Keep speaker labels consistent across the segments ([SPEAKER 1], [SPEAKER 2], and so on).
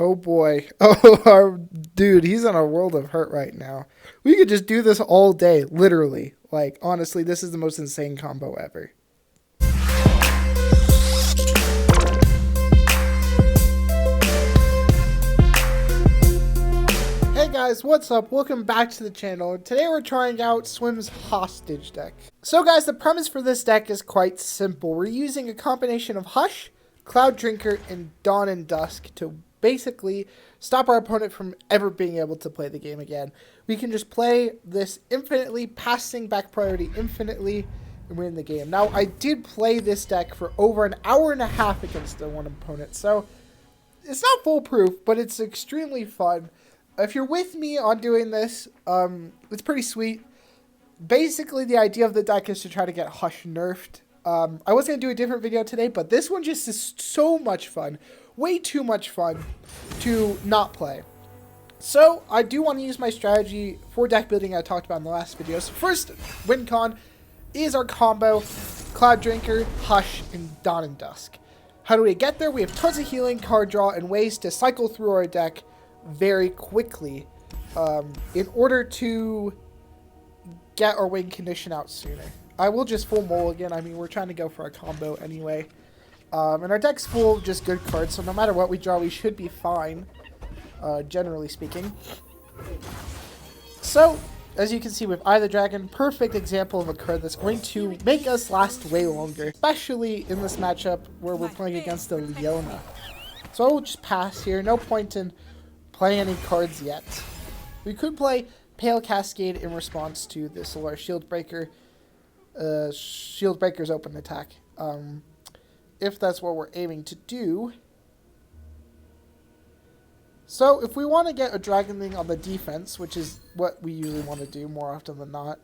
[SPEAKER 1] Oh boy. Oh, our dude, he's in a world of hurt right now. We could just do this all day, literally. Like, honestly, this is the most insane combo ever. Hey guys, what's up? Welcome back to the channel. Today we're trying out Swim's Hostage deck. So guys, the premise for this deck is quite simple. We're using a combination of Hush, Cloud Drinker, and Dawn and Dusk to basically stop our opponent from ever being able to play the game again. We can just play this infinitely, passing back priority infinitely, and win the game. Now, I did play this deck for over an hour and a half against the one opponent, so it's not foolproof, but it's extremely fun. If you're with me on doing this, it's pretty sweet. Basically, the idea of the deck is to try to get Hush nerfed. I was going to do a different video today, but this one just is so much fun. Way too much fun to not play. So, I do want to use my strategy for deck building I talked about in the last video. So first, win con is our combo, Cloud Drinker, Hush, and Dawn and Dusk. How do we get there? We have tons of healing, card draw, and ways to cycle through our deck very quickly in order to get our win condition out sooner. I will just full mulligan. I mean, we're trying to go for a combo anyway. And our deck's full of just good cards, so no matter what we draw, we should be fine, generally speaking. So, as you can see with Eye of the Dragon, perfect example of a card that's going to make us last way longer, especially in this matchup where we're playing against the Leona. So I will just pass here. No point in playing any cards yet. We could play Pale Cascade in response to the Solar Shield Breaker. Shield Breaker's open attack. If that's what we're aiming to do. So if we want to get a Dragonling on the defense, which is what we usually want to do more often than not.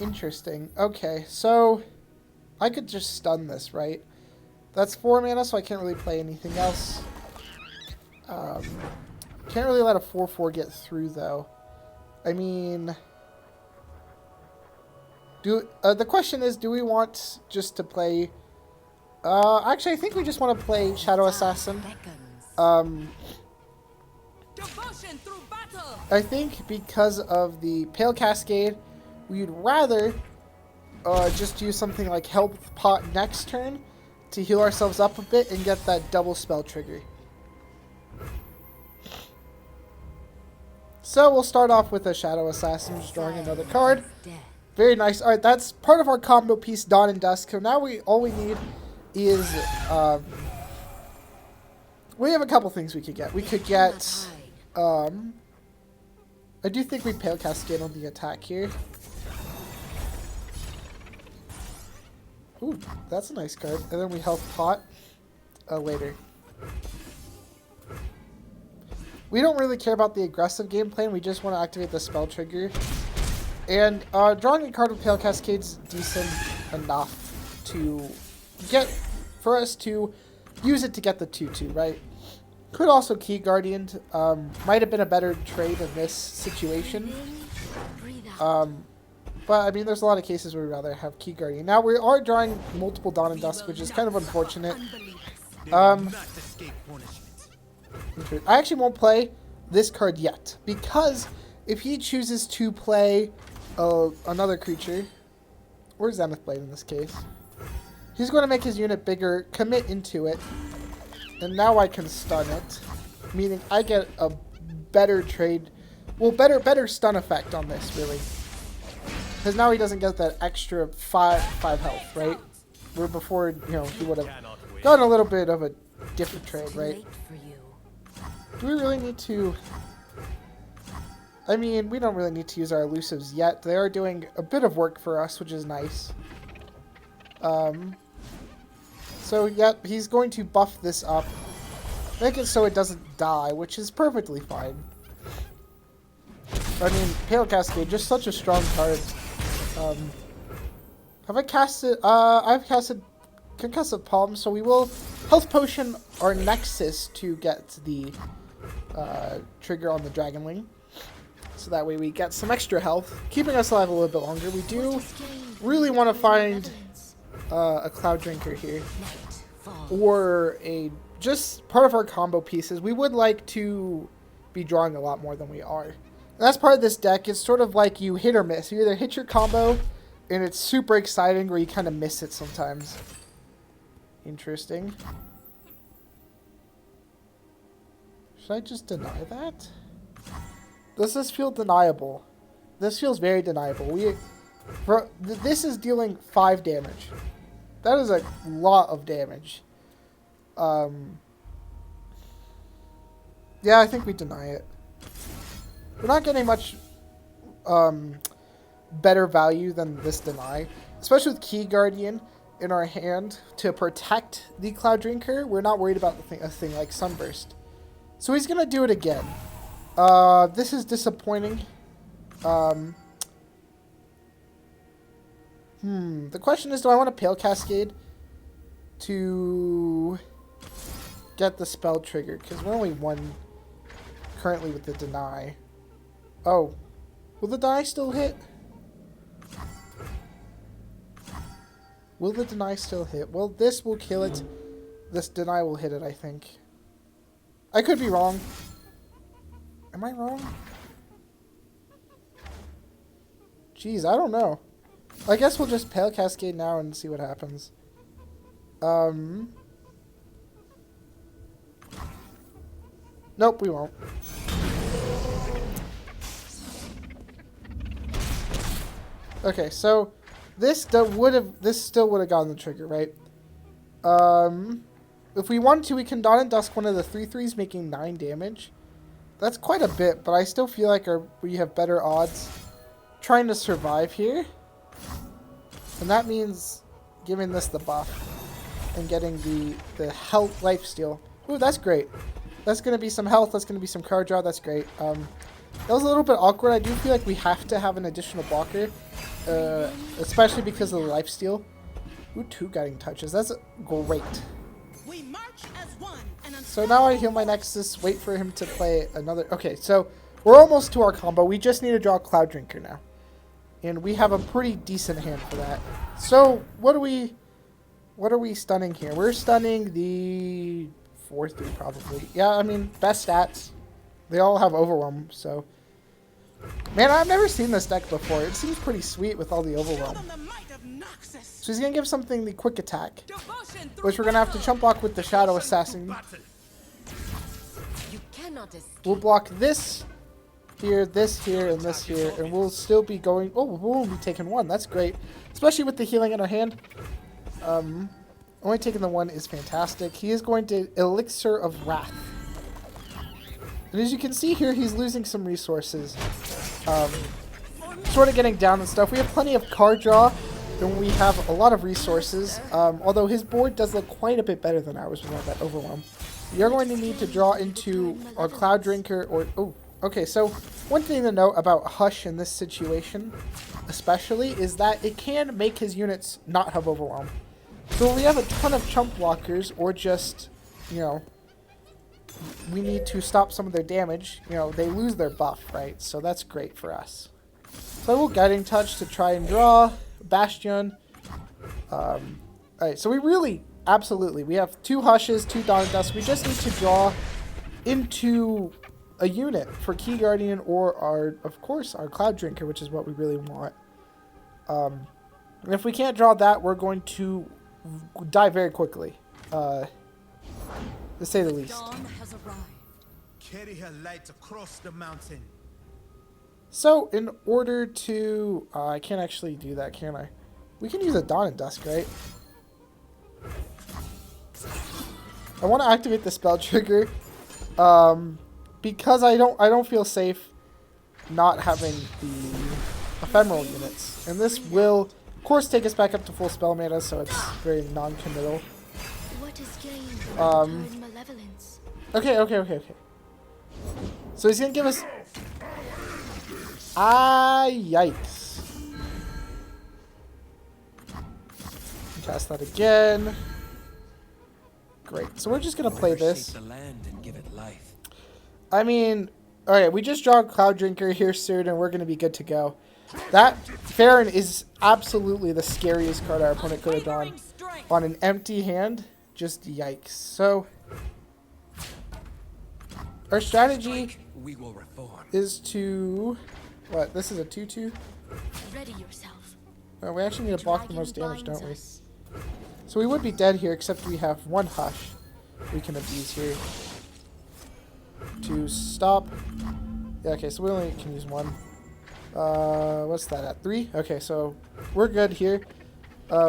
[SPEAKER 1] Interesting. Okay, so I could just stun this, right? That's 4 mana, so I can't really play anything else. Can't really let a 4/4 get through, though. I mean, the question is, do we want just to play... actually, I think we just want to play Shadow Assassin. I think because of the Pale Cascade, we'd rather just use something like Health Pot next turn to heal ourselves up a bit and get that double spell trigger. So we'll start off with a Shadow Assassin, just drawing another card. Very nice. Alright, that's part of our combo piece, Dawn and Dusk. So now all we need is... we have a couple things we could get. We could get... I do think we Pale Cascade on the attack here. Ooh, that's a nice card. And then we Health Pot later. We don't really care about the aggressive game plan. We just want to activate the spell trigger. And drawing a card with Pale Cascade's decent enough to get... for us to use it to get the 2/2, right? Could also Key Guardian. Might have been a better trade in this situation. But, I mean, there's a lot of cases where we'd rather have Key Guardian. Now, we are drawing multiple Dawn and Dusk, which is kind of unfortunate. I actually won't play this card yet, because if he chooses to play another creature, or Zenith Blade in this case, he's going to make his unit bigger, commit into it, and now I can stun it, meaning I get a better trade, well, better stun effect on this, really. Because now he doesn't get that extra 5 health, right? Where before, you know, he would have gotten a little bit of a different trade, right? Do we really need to... I mean, we don't really need to use our elusives yet. They are doing a bit of work for us, which is nice. So, yep, he's going to buff this up. Make it so it doesn't die, which is perfectly fine. I mean, Pale Cascade, just such a strong card. Have I casted... I've casted Concussive Palm, so we will Health Potion our Nexus to get the trigger on the Dragonling. So that way we get some extra health, keeping us alive a little bit longer. We do really want to find a Cloud Drinker here. Or a just part of our combo pieces. We would like to be drawing a lot more than we are. And that's part of this deck. It's sort of like you hit or miss. You either hit your combo, and it's super exciting, or you kind of miss it sometimes. Interesting. Should I just deny that? Does this feel deniable? This feels very deniable. This is dealing 5 damage. That is a lot of damage. Yeah, I think we deny it. We're not getting much better value than this deny. Especially with Key Guardian in our hand to protect the Cloud Drinker. We're not worried about a thing like Sunburst. So he's going to do it again. This is disappointing. The question is, do I want to Pale Cascade to get the spell trigger? Because we're only 1 currently with the deny. Oh. Will the deny still hit? Will the deny still hit? Well, this will kill it. This deny will hit it, I think. I could be wrong. Am I wrong? Jeez, I don't know. I guess we'll just Pale Cascade now and see what happens. Nope, we won't. Okay, so this still would have gotten the trigger, right? If we wanted to, we can Dawn and Dusk one of the 3/3s, making 9 damage. That's quite a bit, but I still feel like we have better odds trying to survive here. And that means giving this the buff and getting the health lifesteal. Ooh, that's great. That's going to be some health. That's going to be some card draw. That's great. That was a little bit awkward. I do feel like we have to have an additional blocker, especially because of the lifesteal. Ooh, 2 guiding touches. That's great.
[SPEAKER 2] We march as one, and
[SPEAKER 1] so now I heal my Nexus, wait for him to play another. Okay, so we're almost to our combo. We just need to draw a Cloud Drinker now. And we have a pretty decent hand for that. So what are we stunning here? We're stunning the 4/3 probably. Yeah, I mean, best stats. They all have Overwhelm, so. Man, I've never seen this deck before. It seems pretty sweet with all the Overwhelm. So he's going to give something the Quick Attack, which we're going to have to chump block with the Shadow Assassin. We'll block this here, and this here, and we'll still be going. Oh, we'll only be taking 1. That's great, especially with the healing in our hand. Only taking the 1 is fantastic. He is going to Elixir of Wrath. And as you can see here, he's losing some resources. Sort of getting down and stuff. We have plenty of card draw, and we have a lot of resources. Although his board does look quite a bit better than ours with all that Overwhelm. You're going to need to draw into our Cloud Drinker or... Oh, okay, so one thing to note about Hush in this situation, especially, is that it can make his units not have Overwhelm. So we have a ton of chump blockers, or just, you know, we need to stop some of their damage. You know, they lose their buff, right? So that's great for us. So I will Guiding Touch to try and draw Bastion. Alright, so we really, absolutely, we have 2 Hushes, 2 Dawn and Dusk. We just need to draw into a unit for Key Guardian or of course, our Cloud Drinker, which is what we really want. And if we can't draw that, we're going to die very quickly. To say the least.
[SPEAKER 2] Dawn has arrived.
[SPEAKER 3] Carry her light across the mountain.
[SPEAKER 1] So, in order to... I can't actually do that, can I? We can use a Dawn and Dusk, right? I want to activate the spell trigger. Because I don't feel safe not having the ephemeral units. And this will, of course, take us back up to full spell mana, so it's very non-committal.
[SPEAKER 2] What is gained malevolence?
[SPEAKER 1] Okay. So he's gonna give us... yikes. Cast that again. Great. So we're just gonna play this.
[SPEAKER 4] The land and give it life.
[SPEAKER 1] I mean, alright, we just draw Cloud Drinker here soon, and we're gonna be good to go. That Farron is absolutely the scariest card our opponent could have drawn on an empty hand. Just yikes. So, our strategy
[SPEAKER 4] We will reform.
[SPEAKER 1] is to... What? This is a 2-2?
[SPEAKER 2] Ready yourself.
[SPEAKER 1] Oh, we actually need to block the most damage,
[SPEAKER 2] Dragon
[SPEAKER 1] don't we?
[SPEAKER 2] binds us.
[SPEAKER 1] So we would be dead here, except we have one Hush we can abuse here. To stop... Yeah, okay, so we only can use one. What's that at? 3? Okay, so we're good here.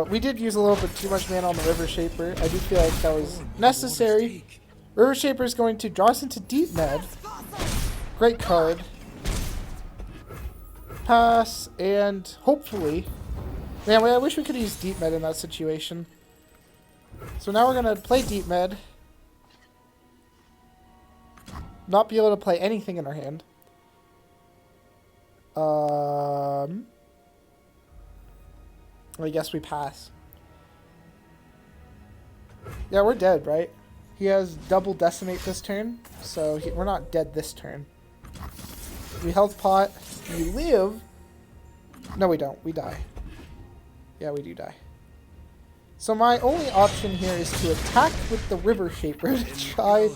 [SPEAKER 1] We did use a little bit too much mana on the River Shaper. I do feel like that was necessary. River Shaper is going to draw us into Deep Med. Great card. Pass, and hopefully... Man, I wish we could use Deep Med in that situation. So now we're going to play Deep Med. Not be able to play anything in our hand. I guess we pass. Yeah, we're dead, right? He has double Decimate this turn, so we're not dead this turn. We health pot. We live. No, we don't. We die. Yeah, we do die. So my only option here is to attack with the River Shaper to try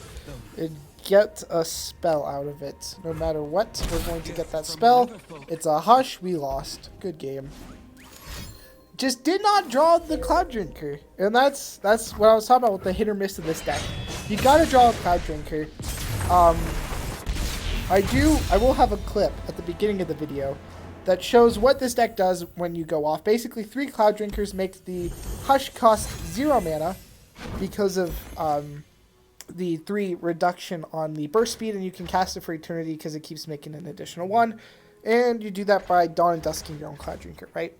[SPEAKER 1] and get a spell out of it. No matter what, we're going to get that spell. It's a Hush. We lost. Good game. Just did not draw the Cloud Drinker. And that's what I was talking about with the hit or miss of this deck. You gotta draw a Cloud Drinker. I will have a clip at the beginning of the video that shows what this deck does when you go off. Basically, 3 Cloud Drinkers makes the Hush cost 0 mana because of the 3 reduction on the burst speed, and you can cast it for eternity because it keeps making an additional 1. And you do that by Dawn and Dusking your own Cloud Drinker, right?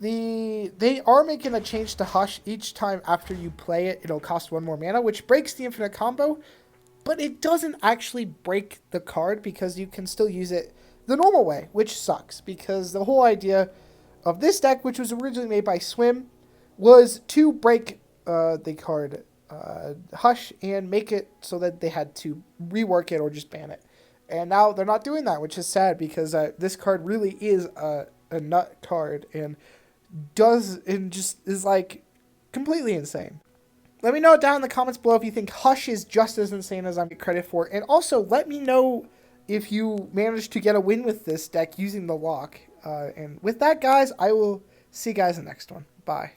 [SPEAKER 1] They are making a change to Hush. Each time after you play it, it'll cost 1 more mana, which breaks the infinite combo, but it doesn't actually break the card because you can still use it the normal way, which sucks because the whole idea of this deck, which was originally made by Swim, was to break the card Hush and make it so that they had to rework it or just ban it. And now they're not doing that, which is sad because this card really is a nut card and just is like completely insane. Let me know down in the comments below if you think Hush is just as insane as I'm getting credit for, and also let me know if you managed to get a win with this deck using the lock. And with that, guys, I will see you guys in the next one. Bye.